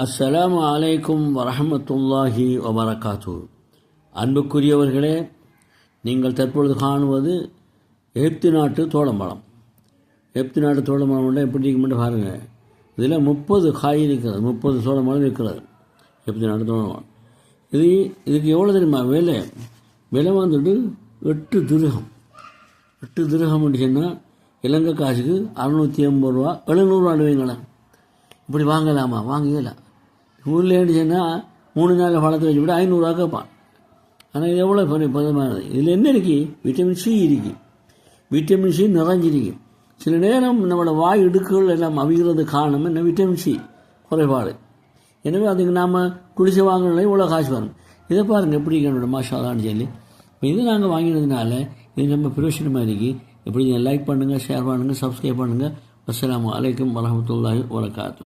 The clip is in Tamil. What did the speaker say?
அஸ்ஸலாமு அலைக்கும் வரஹமத்துல்லாஹி வபரகாத்து. அன்புக்குரியவர்களே, நீங்கள் தற்பொழுது காணுவது எகிப்து நாட்டு தோளம்பழம். எகிப்து நாட்டு தோளம்பழம் எப்படி இருக்குமென்று பாருங்கள். இதில் 30 காய் இருக்கிறது, 30 தோளம்பழம் இருக்கிறது. எகிப்து நாட்டு தோளம்பழம் இதுக்கு எவ்வளோ தெரியுமா விலை வந்துட்டு 8 திர்ஹம். 8 திர்ஹம் சொன்னால் இலங்கை காசுக்கு 680 ரூபா, 700 ரூபாய்ங்களேன். இப்படி வாங்கலாமா? வாங்கலாம். ஊர்லேன்னு சொன்னால் 3 நாள் பழத்தை வச்சு விட 500 ரூபா கேட்பான். ஆனால் இது எவ்வளோ பதமானது. இதில் என்ன இருக்குது? விட்டமின் சி இருக்குது. விட்டமின் சி நிறைஞ்சிருக்கு. சில நேரம் நம்மளோட வாய் இடுக்குகள் எல்லாம் அவிகிறது காரணம் என்ன? விட்டமின் சி குறைபாடு. எனவே அதுக்கு நாம் குடிசை வாங்கினாலே இவ்வளோ காசு வரும். இதை பாருங்கள் எப்படி என்னோட மாஷாலான்னு சொல்லி. இப்போ இது நாங்கள் வாங்கினதுனால இது நம்ம பிரயோஜனமாக இருக்குது. இப்படி நீங்கள் லைக் பண்ணுங்கள், ஷேர் பண்ணுங்கள், சப்ஸ்கிரைப் பண்ணுங்கள். அஸ்ஸலாமு அலைக்கும் வரஹமத்துல்லாஹி வபரகாத்து.